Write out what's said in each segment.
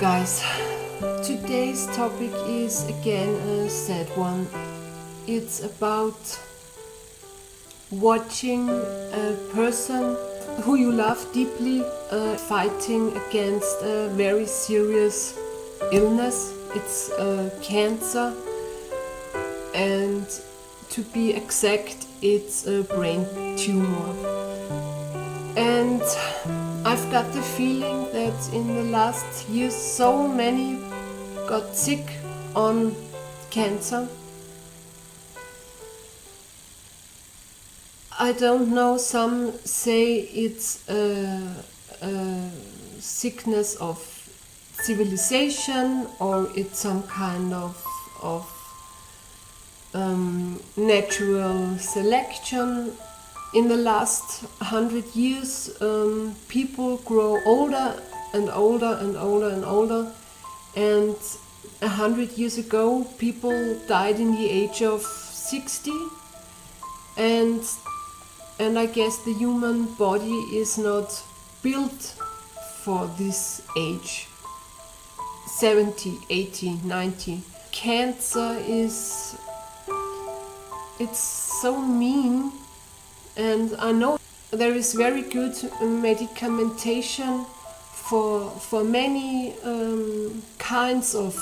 Guys, today's topic is again a sad one. It's about watching a person who you love deeply fighting against a very serious illness. It's cancer, and to be exact, it's a brain tumor. And I've got the feeling that in the last years so many got sick on cancer. I don't know, some say it's a sickness of civilization, or it's some kind of natural selection. In the last 100 years, people grow older and older and older and older, and 100 years ago people died in the age of 60, and I guess the human body is not built for this age. 70, 80, 90. Cancer it's so mean. And I know there is very good medicamentation for many kinds of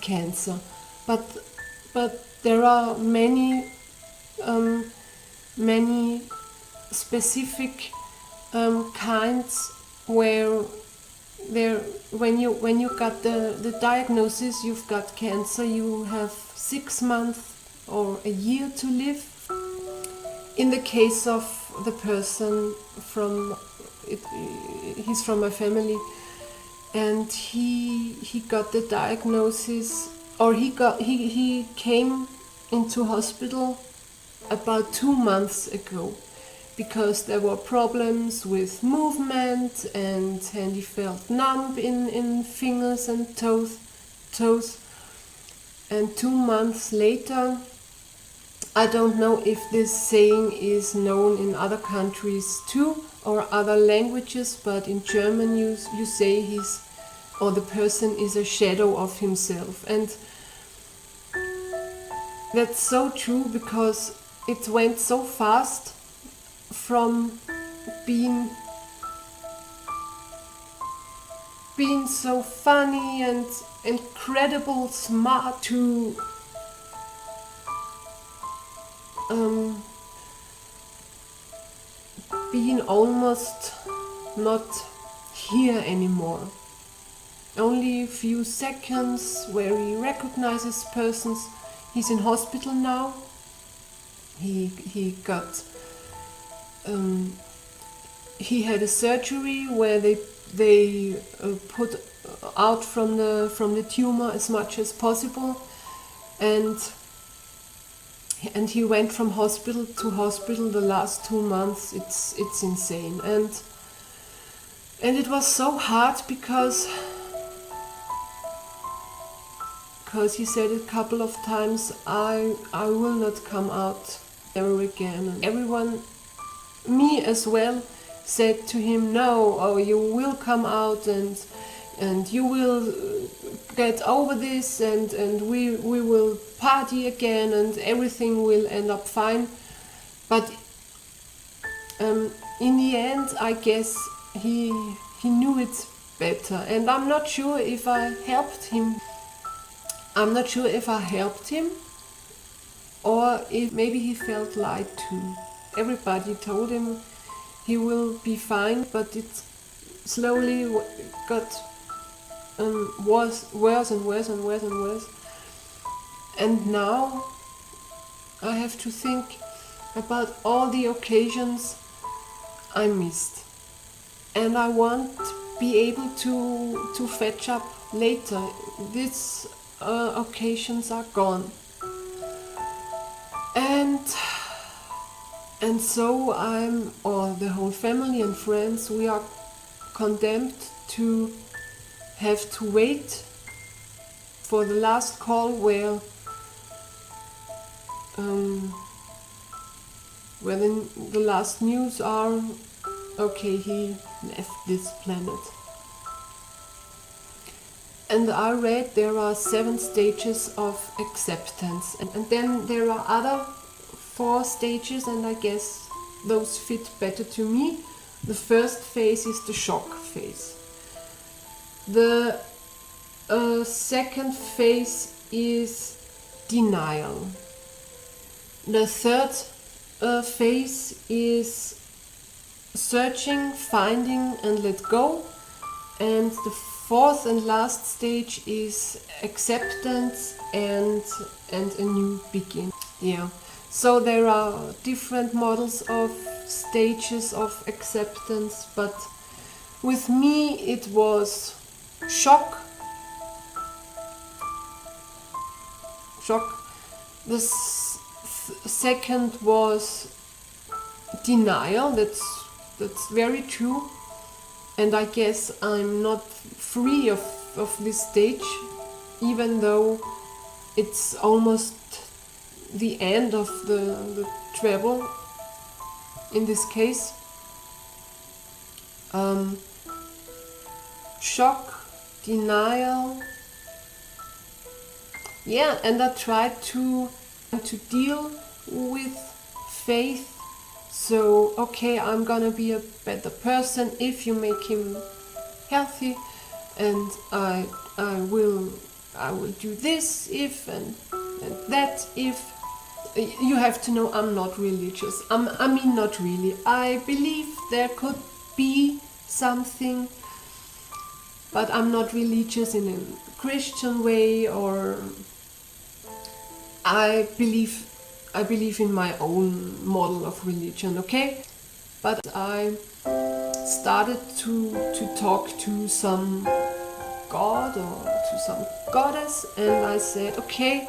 cancer, but there are many specific kinds where when you got the diagnosis you've got cancer, you have 6 months or a year to live. In the case of the person he's from my family, and he got the diagnosis, or he came into hospital about 2 months ago because there were problems with movement, and he felt numb in fingers and toes. And 2 months later, I don't know if this saying is known in other countries too, or other languages, but in German you say the person is a shadow of himself. And that's so true, because it went so fast from being so funny and incredible smart to being almost not here anymore. Only a few seconds where he recognizes persons. He's in hospital now. He got he had a surgery where they put out from the tumor as much as possible, and he went from hospital to hospital the last 2 months. It's insane, and it was so hard because he said a couple of times, I will not come out ever again. And everyone, me as well, said to him, no, you will come out, and you will get over this, and we will party again, and everything will end up fine. But in the end, I guess he knew it better, and I'm not sure if I helped him. Or if maybe he felt lied to. Everybody told him he will be fine, but it slowly got worse and worse and worse and worse. And now I have to think about all the occasions I missed, and I want to be able to fetch up later. These occasions are gone, and so the whole family and friends, we are condemned to have to wait for the last call where the last news are, okay, he left this planet. And I read there are 7 stages of acceptance, and then there are other 4 stages, and I guess those fit better to me. The first phase is the shock phase. The second phase is denial. The third phase is searching, finding, and let go. And the fourth and last stage is acceptance and a new beginning. Yeah. So there are different models of stages of acceptance, but with me it was shock. The second was denial. That's very true. And I guess I'm not free of this stage, even though it's almost the end of the travel in this case. Shock, denial. Yeah, and I tried to deal with faith. So, okay, I'm gonna be a better person if you make him healthy, and I will do this if and that if. You have to know I'm not religious. I mean, not really. I believe there could be something, but I'm not religious in a Christian way, or I believe in my own model of religion, okay? But I started to talk to some god or to some goddess, and I said, okay,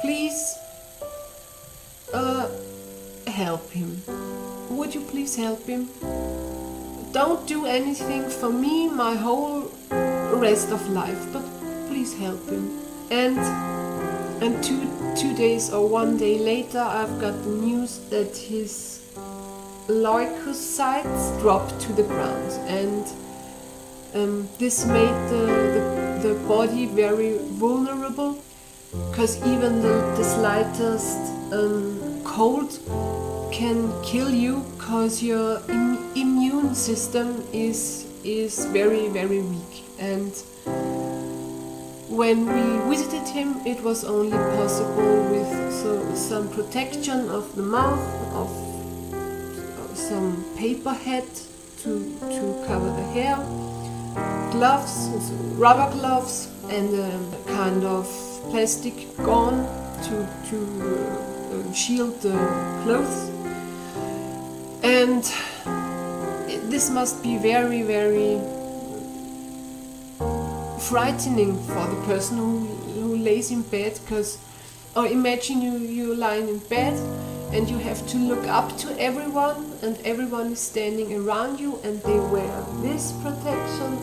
please help him. Would you please help him? Don't do anything for me my whole rest of life, but please help him. And two days or 1 day later, I've got the news that his leukocytes dropped to the ground, and this made the body very vulnerable, because even the slightest cold can kill you, because your immune system is very, very weak. And when we visited him, it was only possible with some protection of the mouth, of some paper hat to cover the hair, gloves, rubber gloves, and a kind of plastic gown to shield the clothes. And this must be very, very frightening for the person who lays in bed, because, or imagine you lying in bed and you have to look up to everyone, and everyone is standing around you, and they wear this protection,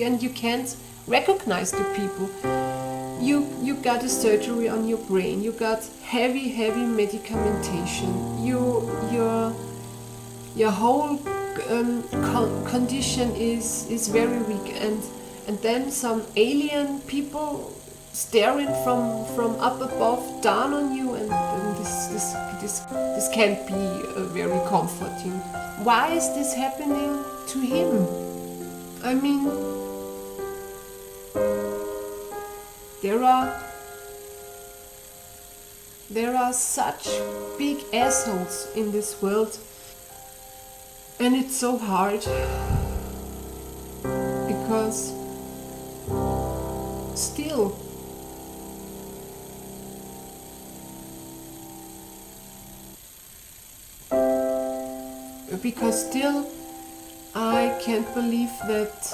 and you can't recognize the people. You got a surgery on your brain. You got heavy medicamentation. Your whole condition is very weak, and then some alien people staring from up above down on you, and this can't be very comforting. Why is this happening to him? I mean, there are such big assholes in this world, and it's so hard, because still I can't believe that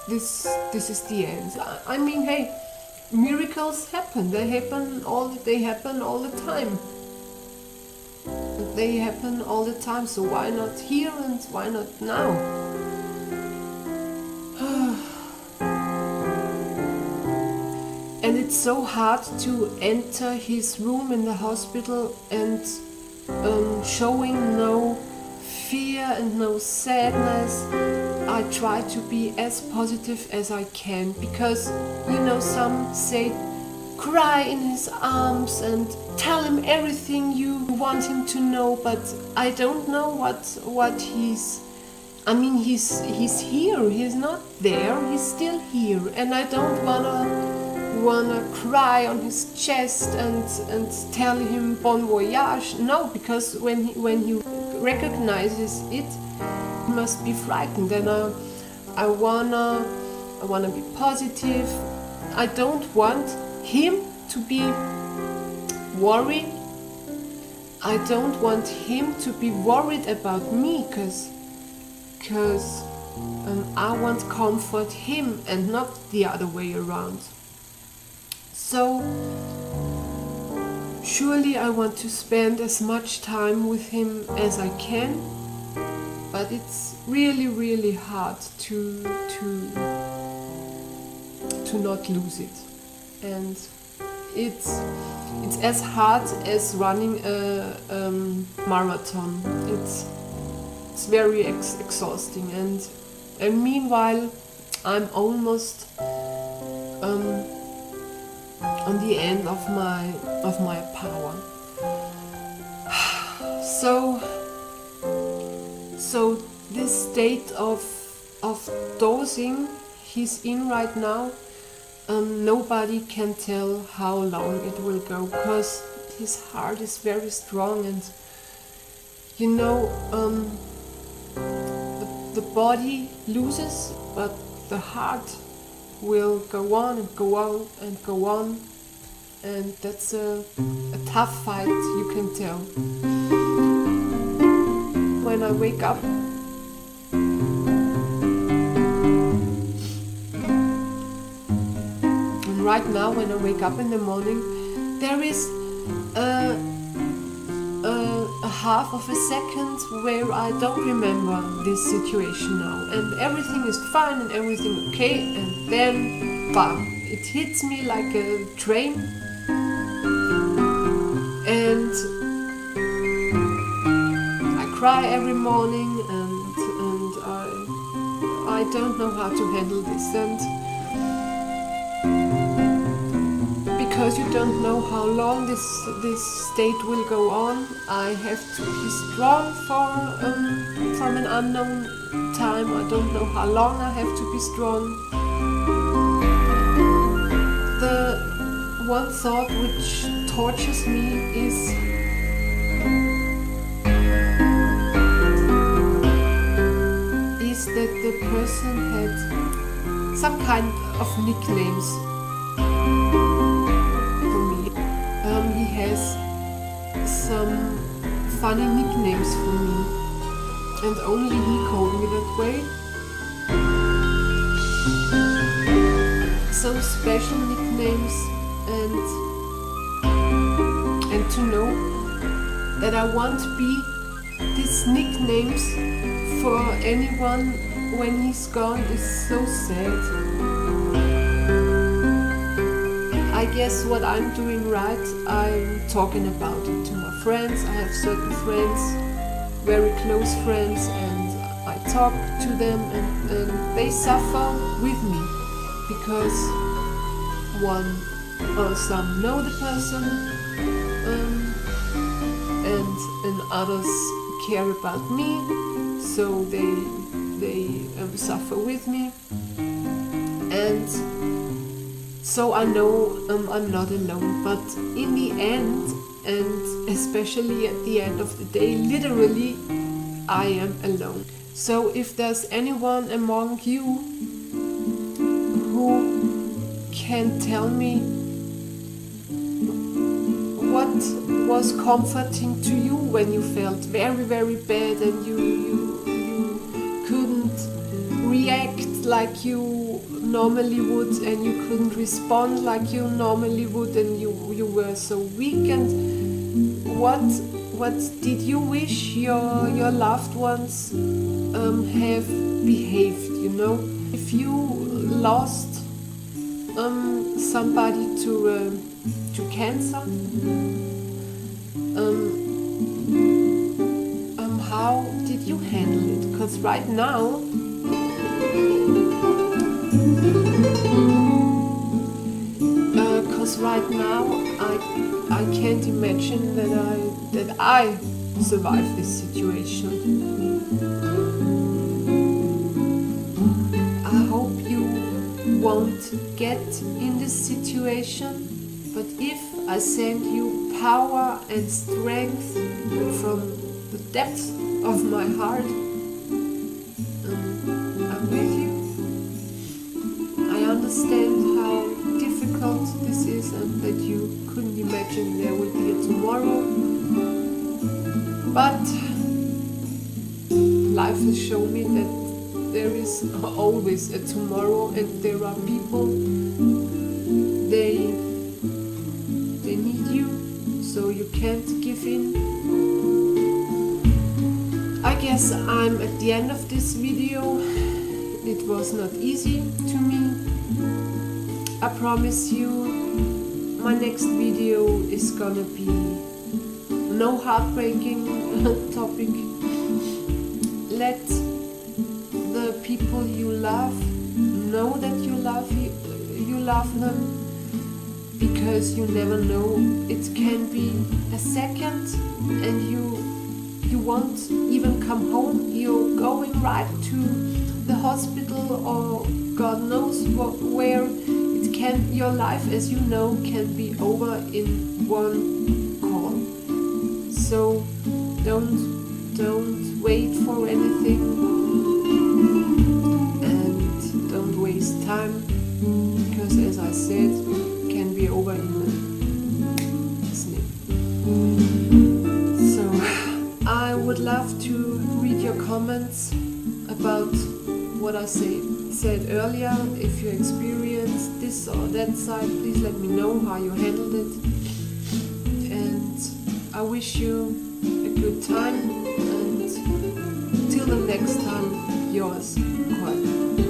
this is the end. I mean, hey, miracles happen. They happen all the time. They happen all the time. So why not here, and why not now? And it's so hard to enter his room in the hospital and showing no fear and no sadness. I try to be as positive as I can, because some say cry in his arms and tell him everything you want him to know, but I don't know what he's here, he's not there, he's still here, and I don't wanna cry on his chest and tell him bon voyage. No, because when he recognizes it, he must be frightened, and I wanna be positive. I don't want him to be worried. I don't want him to be worried about me, because I want to comfort him and not the other way around. So surely I want to spend as much time with him as I can, but it's really, really hard to not lose it. And it's as hard as running a marathon. It's very exhausting, and meanwhile I'm almost on the end of my power. So this state of dosing he's in right now, nobody can tell how long it will go, because his heart is very strong, and the body loses, but the heart will go on and go on and go on, and that's a tough fight, you can tell. When I wake up, and right now when I wake up in the morning, there is a half of a second where I don't remember this situation now, and everything is fine and everything okay, and then bam, it hits me like a train, and I cry every morning, and I don't know how to handle this, and because you don't know how long this state will go on, I have to be strong from an unknown time. I don't know how long I have to be strong. The one thought which tortures me is that the person had some kind of nicknames. He has some funny nicknames for me, and only he called me that way. So special nicknames, and to know that I won't be these nicknames for anyone when he's gone is so sad. I guess what I'm doing right, I'm talking about it to my friends. I have certain friends, very close friends, and I talk to them, and they suffer with me, because some know the person, and others care about me, so they suffer with me, and so I know I'm not alone. But in the end, and especially at the end of the day, literally I am alone. So if there's anyone among you who can tell me what was comforting to you when you felt very, very bad, and you couldn't react like you normally would, and you couldn't respond like you normally would, and you were so weak, and what did you wish your loved ones have behaved, If you lost somebody to cancer, how did you handle it? Because right now, I can't imagine that I survive this situation. I hope you won't get in this situation, but if I send you power and strength from the depths of my heart, I'm with you. I understand how difficult this is and that you couldn't imagine there will be a tomorrow, but life has shown me that there is always a tomorrow, and there are people, they need you, so you can't give in. I guess I'm at the end of this video. It was not easy to me. I promise you, my next video is gonna be no heartbreaking topic. Let the people you love know that you love them, because you never know. It can be a second and you won't even come home. You're going right to the hospital or God knows where. Your life, as you know, can be over in one call. So don't wait for anything, and don't waste time, because as I said, it can be over in a snip. So I would love to read your comments about what I said earlier. If you experienced this or that side, please let me know how you handled it. And I wish you a good time, and till the next time, yours, Quiet.